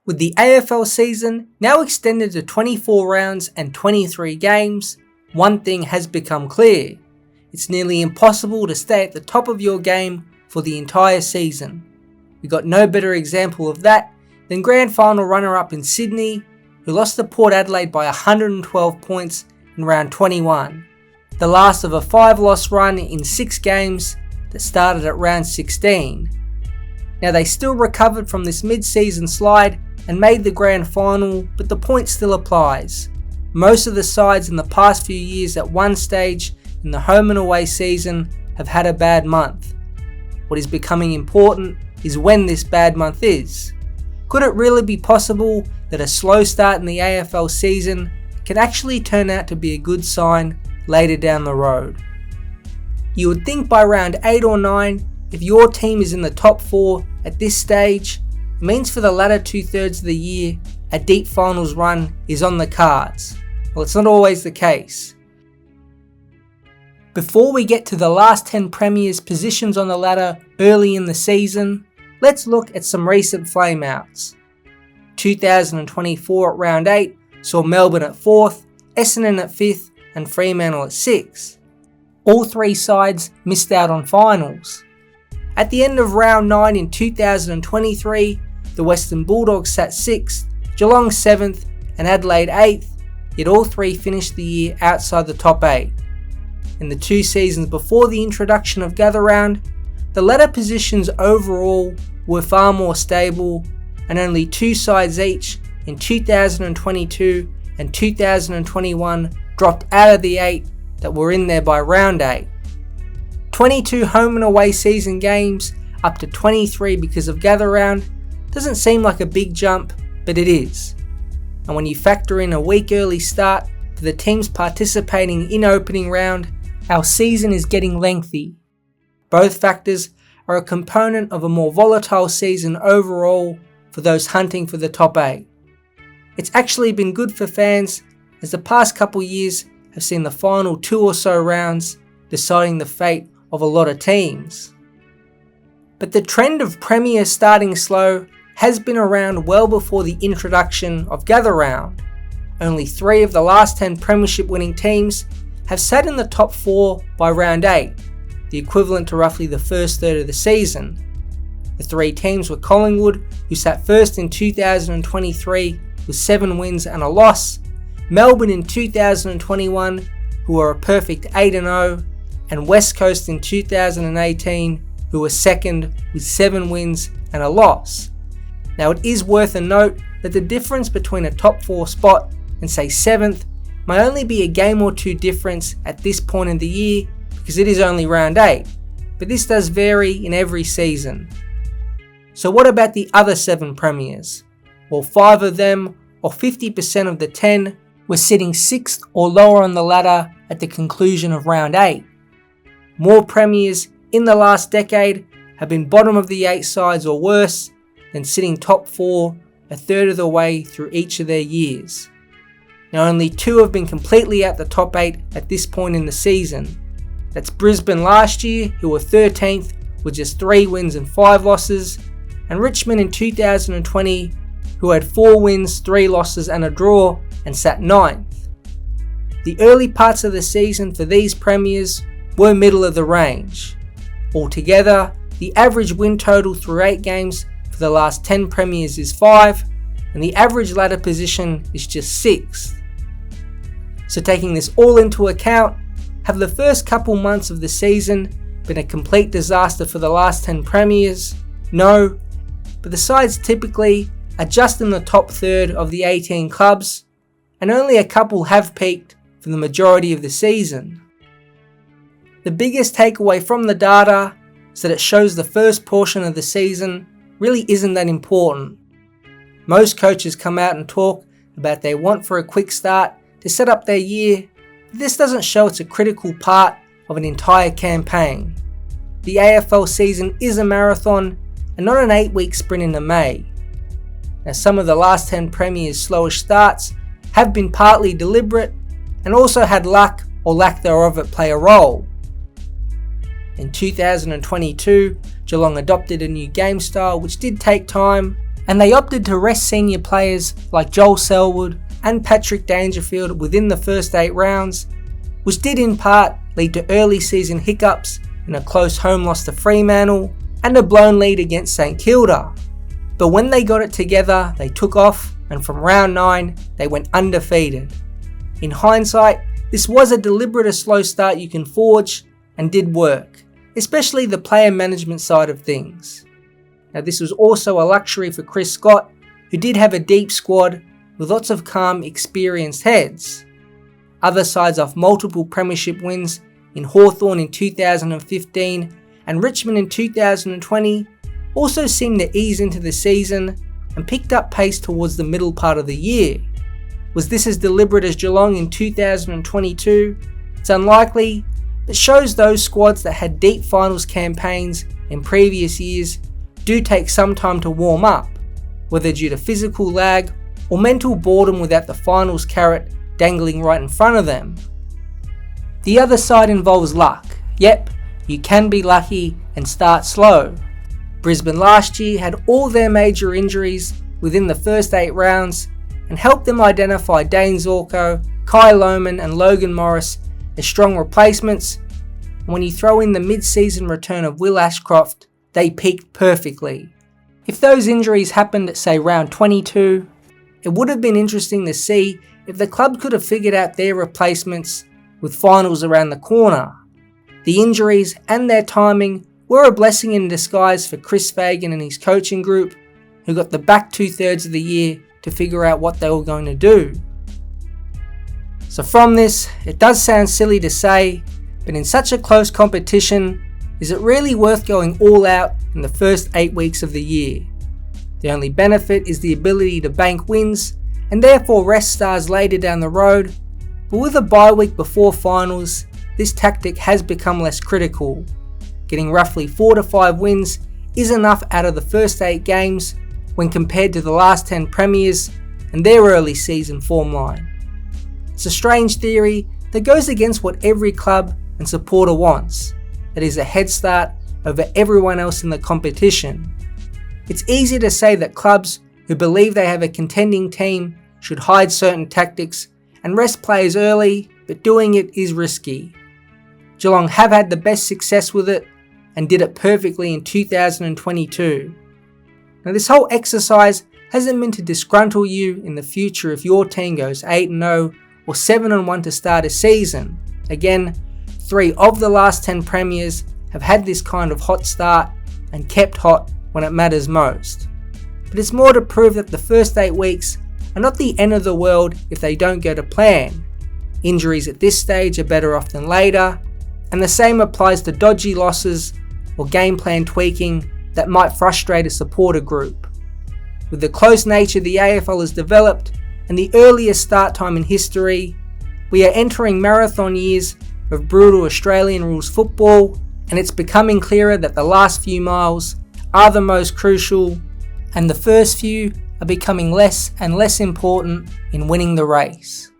With the AFL season now extended to 24 rounds and 23 games, one thing has become clear. It's nearly impossible to stay at the top of your game for the entire season. We got no better example of that than grand final runner-up in Sydney, who lost to Port Adelaide by 112 points in round 21, the last of a 5-loss run in 6 games that started at round 16. Now they still recovered from this mid-season slide and made the grand final, but the point still applies. Most of the sides in the past few years at one stage in the home and away season have had a bad month. What is becoming important is when this bad month is. Could it really be possible that a slow start in the AFL season can actually turn out to be a good sign later down the road? You would think by round 8 or 9, if your team is in the top 4 at this stage, it means for the latter 2/3 of the year, a deep finals run is on the cards. Well, it's not always the case. Before we get to the last 10 premiers' positions on the ladder early in the season, let's look at some recent flameouts. 2024 at round 8 saw Melbourne at 4th, Essendon at 5th and Fremantle at 6th. All 3 sides missed out on finals. At the end of round 9 in 2023, the Western Bulldogs sat 6th, Geelong 7th and Adelaide 8th, yet all 3 finished the year outside the top 8. In the 2 seasons before the introduction of Gather Round, the ladder positions overall were far more stable, and only 2 sides each in 2022 and 2021 dropped out of the 8 that were in there by round 8. 22 home and away season games up to 23 because of Gather Round doesn't seem like a big jump, but it is. And when you factor in a week early start for the teams participating in opening round, our season is getting lengthy. Both factors are a component of a more volatile season overall for those hunting for the top 8. It's actually been good for fans, as the past couple years have seen the final 2 or so rounds deciding the fate of a lot of teams. But the trend of premiers starting slow has been around well before the introduction of Gather Round. Only 3 of the last 10 premiership winning teams have sat in the top 4 by round 8, the equivalent to roughly the first third of the season. The 3 teams were Collingwood, who sat first in 2023 with 7 wins and a loss, Melbourne in 2021, who were a perfect 8-0, and West Coast in 2018, who were second with 7 wins and a loss. Now it is worth a note that the difference between a top 4 spot and say 7th may only be a game or 2 difference at this point in the year because it is only round 8, but this does vary in every season. So what about the other 7 premiers? Well, 5 of them, or 50% of the 10, were sitting 6th or lower on the ladder at the conclusion of round 8. More premiers in the last decade have been bottom of the 8 sides or worse than sitting top 4 a third of the way through each of their years. Now only 2 have been completely out the top 8 at this point in the season. That's Brisbane last year, who were 13th with just 3 wins and 5 losses, and Richmond in 2020, who had 4 wins, 3 losses and a draw and sat 9th. The early parts of the season for these premiers were middle of the range. Altogether, the average win total through 8 games for the last 10 premiers is 5, and the average ladder position is just 6th. So taking this all into account, have the first couple months of the season been a complete disaster for the last 10 premiers? No, but the sides typically are just in the top third of the 18 clubs, and only a couple have peaked for the majority of the season. The biggest takeaway from the data is that it shows the first portion of the season really isn't that important. Most coaches come out and talk about their want for a quick start to set up their year, but this doesn't show it's a critical part of an entire campaign. The AFL season is a marathon and not an 8-week sprint into May. Now some of the last 10 premiers' slowest starts have been partly deliberate and also had luck or lack thereof at play a role. In 2022, Geelong adopted a new game style which did take time, and they opted to rest senior players like Joel Selwood and Patrick Dangerfield within the first 8 rounds, which did in part lead to early season hiccups in a close home loss to Fremantle and a blown lead against St Kilda. But when they got it together, they took off, and from round 9, they went undefeated. In hindsight, this was a deliberate slow start you can forge, and did work, especially the player management side of things. Now this was also a luxury for Chris Scott, who did have a deep squad with lots of calm, experienced heads. Other sides off multiple premiership wins in Hawthorn in 2015 and Richmond in 2020 also seemed to ease into the season and picked up pace towards the middle part of the year. Was this as deliberate as Geelong in 2022? It's unlikely. It shows those squads that had deep finals campaigns in previous years do take some time to warm up, whether due to physical lag or mental boredom without the finals carrot dangling right in front of them. The other side involves luck. Yep, you can be lucky and start slow. Brisbane last year had all their major injuries within the first 8 rounds and helped them identify Dane Zorko, Kai Lohmann and Logan Morris as strong replacements, and when you throw in the mid-season return of Will Ashcroft, they peaked perfectly. If those injuries happened at say round 22, it would have been interesting to see if the club could have figured out their replacements with finals around the corner. The injuries and their timing were a blessing in disguise for Chris Fagan and his coaching group, who got the back 2/3 of the year to figure out what they were going to do. So from this, it does sound silly to say, but in such a close competition, is it really worth going all out in the first 8 weeks of the year? The only benefit is the ability to bank wins and therefore rest stars later down the road, but with a bye week before finals, this tactic has become less critical. Getting roughly 4 to 5 wins is enough out of the first 8 games when compared to the last 10 premiers and their early season form line. It's a strange theory that goes against what every club and supporter wants, that is a head start over everyone else in the competition. It's easy to say that clubs who believe they have a contending team should hide certain tactics and rest players early, but doing it is risky. Geelong have had the best success with it and did it perfectly in 2022. Now this whole exercise hasn't meant to disgruntle you in the future if your team goes 8-0 or 7-1 to start a season. Again, 3 of the last 10 premiers have had this kind of hot start and kept hot when it matters most. But it's more to prove that the first 8 weeks are not the end of the world if they don't go to plan. Injuries at this stage are better off than later, and the same applies to dodgy losses or game plan tweaking that might frustrate a supporter group. With the close nature the AFL has developed and the earliest start time in history, we are entering marathon years of brutal Australian rules football, and it's becoming clearer that the last few miles are the most crucial, and the first few are becoming less and less important in winning the race.